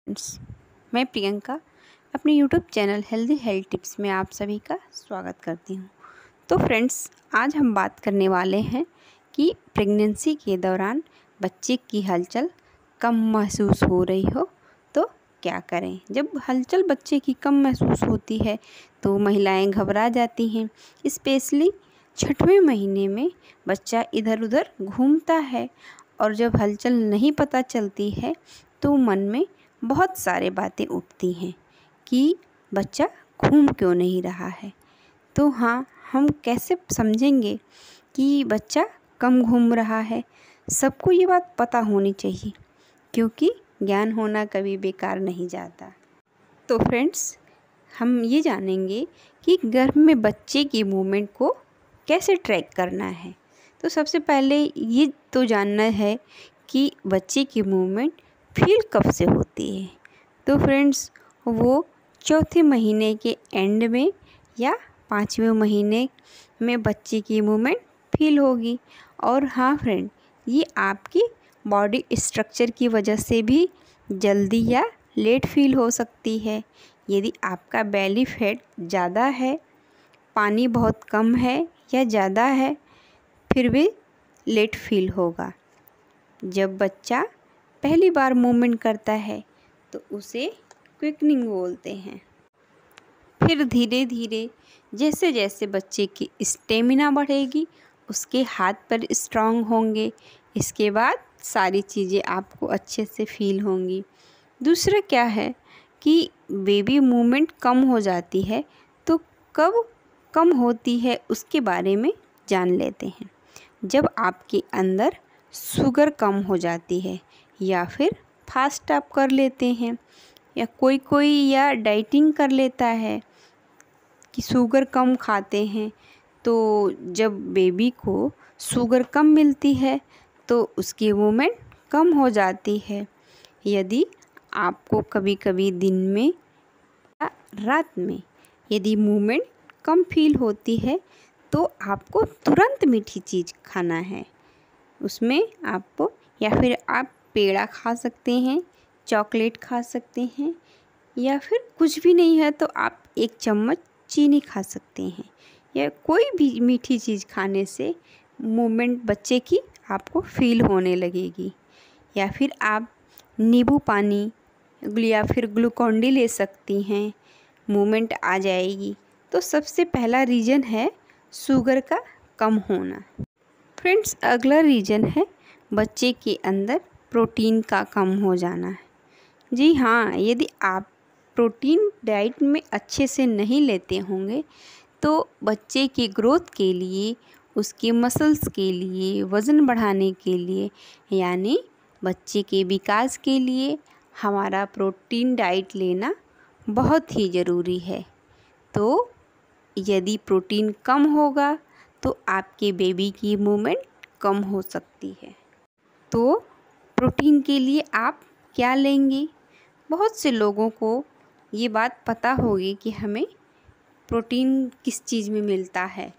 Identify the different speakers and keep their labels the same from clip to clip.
Speaker 1: Friends, मैं प्रियंका अपने YouTube channel healthy health tips में आप सभी का स्वागत करती हूँ। तो फ्रेंड्स, आज हम बात करने वाले हैं कि प्रेगनेंसी के दौरान बच्चे की हलचल कम महसूस हो रही हो तो क्या करें। जब हलचल बच्चे की कम महसूस होती है तो महिलाएं घबरा जाती हैं। स्पेशली छठवें महीने में बच्चा इधर उधर घूमता है और जब हलचल नहीं पता चलती है तो मन में बहुत सारे बातें उठती हैं कि बच्चा घूम क्यों नहीं रहा है। तो हाँ, हम कैसे समझेंगे कि बच्चा कम घूम रहा है। सबको ये बात पता होनी चाहिए क्योंकि ज्ञान होना कभी बेकार नहीं जाता। तो फ्रेंड्स, हम ये जानेंगे कि गर्भ में बच्चे की मूवमेंट को कैसे ट्रैक करना है। तो सबसे पहले ये तो जानना है कि बच्चे की मूवमेंट फील कब से होती है। तो फ्रेंड्स, वो चौथे महीने के एंड में या 5वें महीने में बच्चे की मूवमेंट फील होगी। और हाँ फ्रेंड, ये आपकी बॉडी स्ट्रक्चर की वजह से भी जल्दी या लेट फील हो सकती है। यदि आपका बेली फैट ज़्यादा है, पानी बहुत कम है या ज़्यादा है, फिर भी लेट फील होगा। जब बच्चा पहली बार मूवमेंट करता है तो उसे क्विकनिंग बोलते हैं। फिर धीरे धीरे जैसे जैसे बच्चे की स्टेमिना बढ़ेगी, उसके हाथ पर स्ट्रांग होंगे, इसके बाद सारी चीज़ें आपको अच्छे से फील होंगी। दूसरा क्या है कि बेबी मूवमेंट कम हो जाती है तो कब कम होती है उसके बारे में जान लेते हैं। जब आपके अंदर शुगर कम हो जाती है या फिर फास्ट आप कर लेते हैं या कोई या डाइटिंग कर लेता है कि शुगर कम खाते हैं, तो जब बेबी को शुगर कम मिलती है तो उसकी मूवमेंट कम हो जाती है। यदि आपको कभी कभी दिन में या रात में यदि मूवमेंट कम फील होती है तो आपको तुरंत मीठी चीज़ खाना है। उसमें आपको या फिर आप पेड़ा खा सकते हैं, चॉकलेट खा सकते हैं, या फिर कुछ भी नहीं है तो आप 1 चम्मच चीनी खा सकते हैं। या कोई भी मीठी चीज़ खाने से मूवमेंट बच्चे की आपको फील होने लगेगी। या फिर आप नींबू पानी या फिर ग्लूकोन-डी ले सकती हैं, मूवमेंट आ जाएगी। तो सबसे पहला रीज़न है शुगर का कम होना। फ्रेंड्स, अगला रीज़न है बच्चे के अंदर प्रोटीन का कम हो जाना है। जी हाँ, यदि आप प्रोटीन डाइट में अच्छे से नहीं लेते होंगे तो बच्चे की ग्रोथ के लिए, उसके मसल्स के लिए, वज़न बढ़ाने के लिए, यानी बच्चे के विकास के लिए हमारा प्रोटीन डाइट लेना बहुत ही ज़रूरी है। तो यदि प्रोटीन कम होगा तो आपके बेबी की मूवमेंट कम हो सकती है। तो प्रोटीन के लिए आप क्या लेंगी? बहुत से लोगों को ये बात पता होगी कि हमें प्रोटीन किस चीज़ में मिलता है,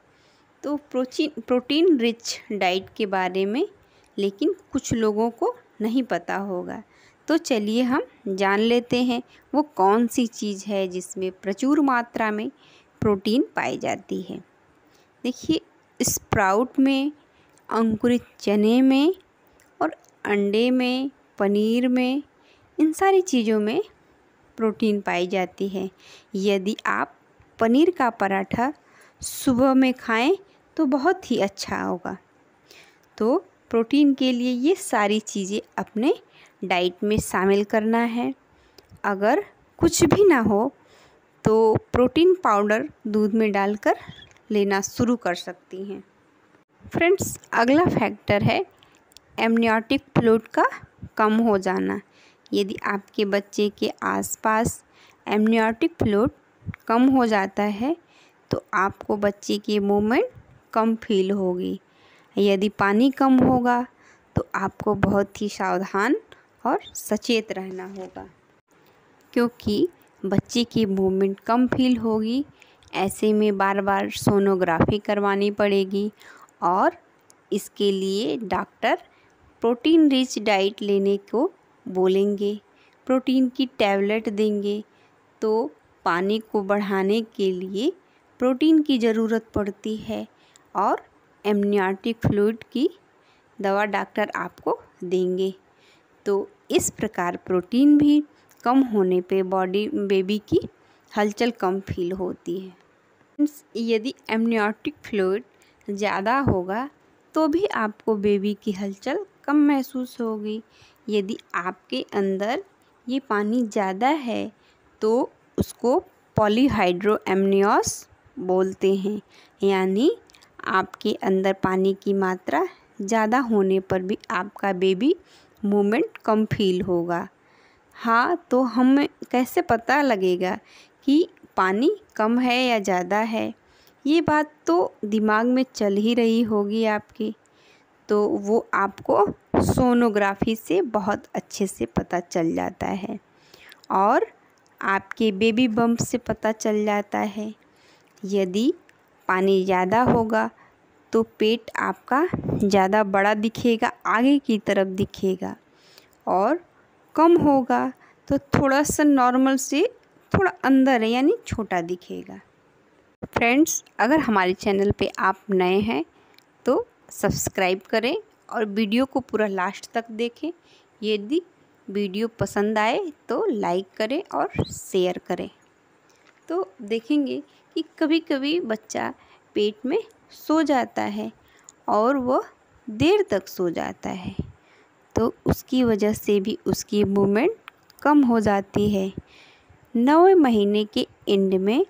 Speaker 1: तो प्रोटीन रिच डाइट के बारे में, लेकिन कुछ लोगों को नहीं पता होगा। तो चलिए हम जान लेते हैं वो कौन सी चीज़ है जिसमें प्रचुर मात्रा में प्रोटीन पाई जाती है। देखिए, स्प्राउट में, अंकुरित चने में और अंडे में, पनीर में, इन सारी चीज़ों में प्रोटीन पाई जाती है। यदि आप पनीर का पराठा सुबह में खाएं तो बहुत ही अच्छा होगा। तो प्रोटीन के लिए ये सारी चीज़ें अपने डाइट में शामिल करना है। अगर कुछ भी ना हो तो प्रोटीन पाउडर दूध में डालकर लेना शुरू कर सकती हैं। फ्रेंड्स, अगला फैक्टर है एमनियोटिक फ्लूइड का कम हो जाना। यदि आपके बच्चे के आसपास एमनियोटिक फ्लूइड कम हो जाता है तो आपको बच्चे की मूवमेंट कम फील होगी। यदि पानी कम होगा तो आपको बहुत ही सावधान और सचेत रहना होगा, क्योंकि बच्चे की मूवमेंट कम फील होगी। ऐसे में बार बार सोनोग्राफी करवानी पड़ेगी और इसके लिए डॉक्टर प्रोटीन रिच डाइट लेने को बोलेंगे। प्रोटीन की टैबलेट देंगे तो पानी को बढ़ाने के लिए प्रोटीन की ज़रूरत पड़ती है और एमनियोटिक फ्लूइड की दवा डॉक्टर आपको देंगे। तो इस प्रकार प्रोटीन भी कम होने पे बेबी की हलचल कम फील होती है। यदि एमनियोटिक फ्लूइड ज़्यादा होगा तो भी आपको बेबी की हलचल कम महसूस होगी। यदि आपके अंदर ये पानी ज़्यादा है तो उसको पॉलीहाइड्रोएमनियोस बोलते हैं, यानी आपके अंदर पानी की मात्रा ज़्यादा होने पर भी आपका बेबी मूवमेंट कम फील होगा। हाँ, तो हमें कैसे पता लगेगा कि पानी कम है या ज़्यादा है? ये बात तो दिमाग में चल ही रही होगी आपके, तो वो आपको सोनोग्राफी से बहुत अच्छे से पता चल जाता है और आपके बेबी बम्प से पता चल जाता है। यदि पानी ज़्यादा होगा तो पेट आपका ज़्यादा बड़ा दिखेगा, आगे की तरफ दिखेगा, और कम होगा तो थोड़ा सा नॉर्मल से थोड़ा अंदर है यानी छोटा दिखेगा। फ्रेंड्स, अगर हमारे चैनल पे आप नए हैं तो सब्सक्राइब करें और वीडियो को पूरा लास्ट तक देखें। यदि वीडियो पसंद आए तो लाइक करें और शेयर करें। तो देखेंगे कि कभी कभी बच्चा पेट में सो जाता है और वह देर तक सो जाता है, तो उसकी वजह से भी उसकी मूवमेंट कम हो जाती है। 9वें महीने के एंड में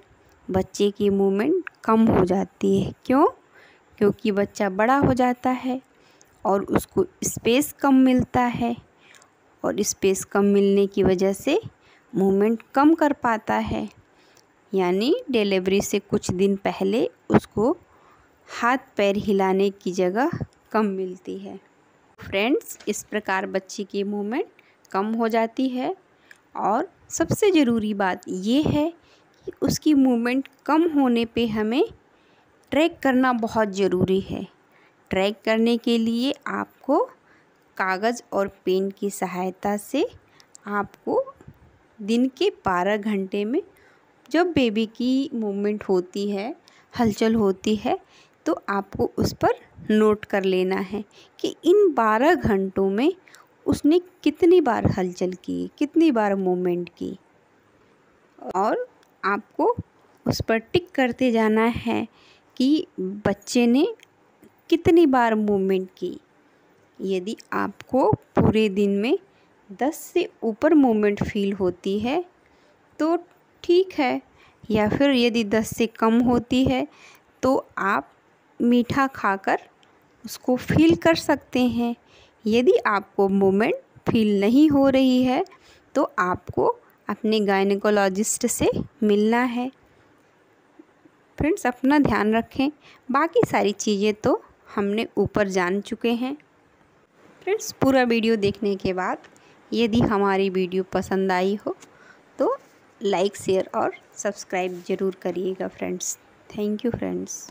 Speaker 1: बच्चे की मूवमेंट कम हो जाती है। क्यों? क्योंकि बच्चा बड़ा हो जाता है और उसको स्पेस कम मिलता है, और स्पेस कम मिलने की वजह से मूवमेंट कम कर पाता है। यानी डिलीवरी से कुछ दिन पहले उसको हाथ पैर हिलाने की जगह कम मिलती है। फ्रेंड्स, इस प्रकार बच्चे की मूवमेंट कम हो जाती है और सबसे ज़रूरी बात ये है कि उसकी मूवमेंट कम होने पे हमें ट्रैक करना बहुत ज़रूरी है। ट्रैक करने के लिए आपको कागज़ और पेन की सहायता से आपको दिन के 12 घंटे में जब बेबी की मूवमेंट होती है, हलचल होती है, तो आपको उस पर नोट कर लेना है कि इन 12 घंटों में उसने कितनी बार हलचल की, कितनी बार मूवमेंट की, और आपको उस पर टिक करते जाना है कि बच्चे ने कितनी बार मूवमेंट की। यदि आपको पूरे दिन में 10 से ऊपर मूवमेंट फील होती है तो ठीक है, या फिर यदि 10 से कम होती है तो आप मीठा खाकर उसको फील कर सकते हैं। यदि आपको मूवमेंट फील नहीं हो रही है तो आपको अपने गायनेकोलॉजिस्ट से मिलना है। फ्रेंड्स, अपना ध्यान रखें। बाकी सारी चीज़ें तो हमने ऊपर जान चुके हैं। फ्रेंड्स, पूरा वीडियो देखने के बाद यदि हमारी वीडियो पसंद आई हो तो लाइक, शेयर और सब्सक्राइब ज़रूर करिएगा फ्रेंड्स। Thank you friends.